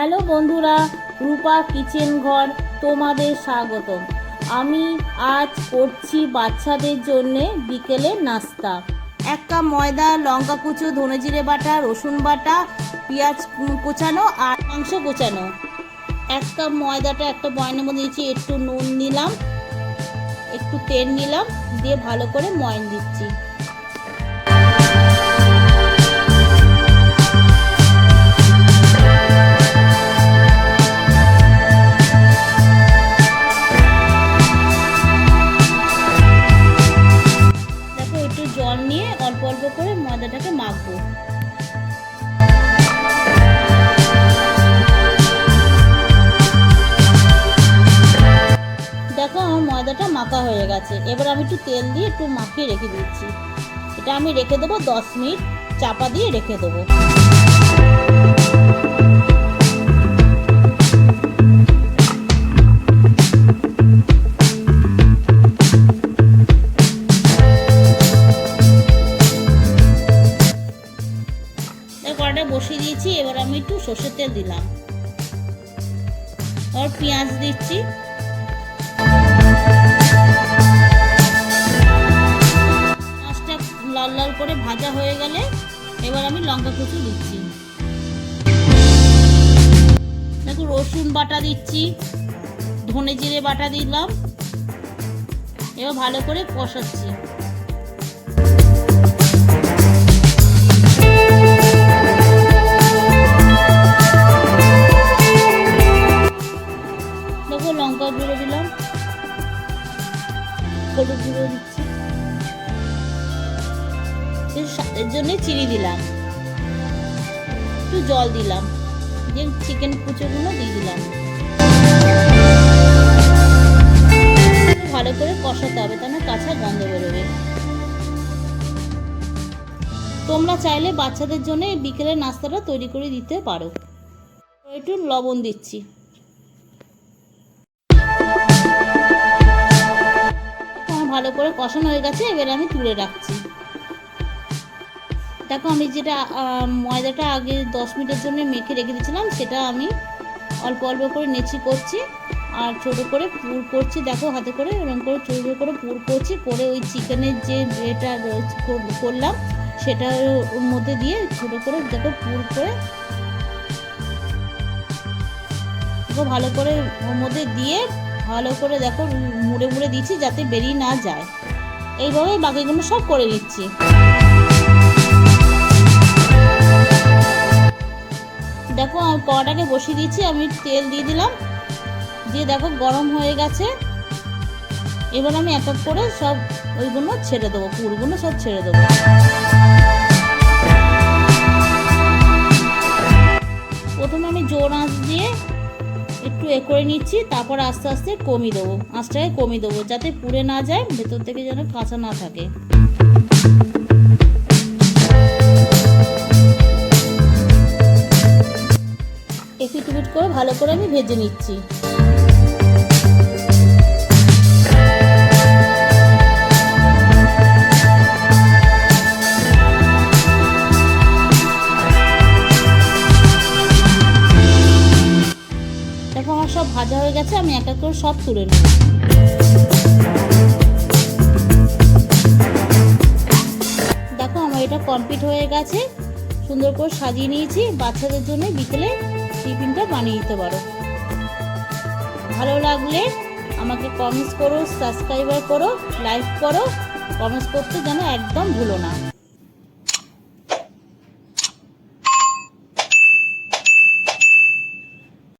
Hello বন্ধুরা, রূপা kitchen ঘর তোমাদের স্বাগতম। আমি আজ করছি বাচ্চাদের জন্যে বিকেলের নাস্তা। 1 কাপ ময়দা, লঙ্কা কুচো, ধনে জিরে বাটা, রসুন বাটা, পেঁয়াজ কোচানো আর মাংস কোচানো। 1 কাপ ময়দাটা একটা বয়ানের মধ্যে দিচ্ছি, একটু নুন নিলাম, একটু তেল নিলাম, দিয়ে ভালো করে ময়ান দিচ্ছি। জল নিয়ে অল্প অল্প করে ময়দাটাকে মাখবো। দেখো আমার ময়দাটা মাখা হয়ে গেছে। এবার আমি একটু তেল দিয়ে একটু মাখিয়ে রেখে দিচ্ছি। এটা আমি রেখে দেবো 10 মিনিট, চাপা দিয়ে রেখে দেবো। কড়াইটা বসিয়ে দিয়েছি। এবার আমি একটু সর্ষের তেল দিলাম, আর পেঁয়াজ দিচ্ছি। পেঁয়াজটা লাল লাল করে ভাজা হয়ে গেলে এবার আমি লঙ্কা কুচি দিচ্ছি। দেখো রসুন বাটা দিচ্ছি, ধনে জিরে বাটা দিলাম। এবার ভালো করে কষাচ্ছি। লঙ্কা গুঁড়ো দিলাম, হলুদ গুঁড়ো দিচ্ছি, স্বাদের জন্য চিনি দিলাম, একটু জল দিলাম, যে চিকেন কুচোগুলো দিয়ে দিলাম। ভালো করে কষাতে হবে, তা না কাঁচা গন্ধ বেরোবে। তোমরা চাইলে বাচ্চাদের জন্য বিকেলের নাস্তাটা তৈরি করে দিতে পারো। একটু লবণ দিচ্ছি। ভালো করে কষানো হয়ে গেছে, এবার আমি তুলে রাখছি। দেখো আমি যেটা ময়দাটা আগে 10 মিনিটের জন্য মেখে রেখে দিয়েছিলাম, সেটা আমি অল্প অল্প করে নেচি করছি আর ছোটো করে পুর করছি। দেখো হাতে করে এরকম করে ছোটো করে পুর করছি, করে ওই চিকেনের যে এটা করলাম সেটার মধ্যে দিয়ে ছোটো করে দেখো পুর করে ভালো করে ওর মধ্যে দিয়ে ভালো করে দেখো মুড়ে মুড়ে দিচ্ছি, যাতে বেরিয়ে না যায়। এইভাবে বাকিগুলো সব করে নিচ্ছি। দেখো আমি কড়াটাকে বসিয়ে দিচ্ছি, আমি তেল দিয়ে দিলাম, দিয়ে দেখো গরম হয়ে গেছে। এবার আমি এক এক করে সব ওইগুলো ছেড়ে দেবো, পুরগুলো সব ছেড়ে দেবো। প্রথমে আমি জোর আঁচ দিয়ে একটু করে নিচ্ছি, তারপর আস্তে আস্তে কমিয়ে দেবো, আঁচটাকে কমিয়ে দেবো, যাতে পুড়ে না যায়, ভেতর থেকে যেন কাঁচা না থাকে। এপিট ওপিট করে ভালো করে আমি ভেজে নিচ্ছি। দেখো আমার সব ভাজা হয়ে গেছে, আমি এক এক করে সব তুলে নেব। দেখো আমার এটা কমপ্লিট হয়ে গেছে, সুন্দর করে সাজিয়ে নিয়েছি। বাচ্চাদের জন্য বিকেলে টিফিনটা বানিয়ে দিতে পারো। ভালো লাগলে আমাকে কমেন্টস করো, সাবস্ক্রাইব করো, লাইক করো, কমেন্টস করতে যেন একদম ভুলো না।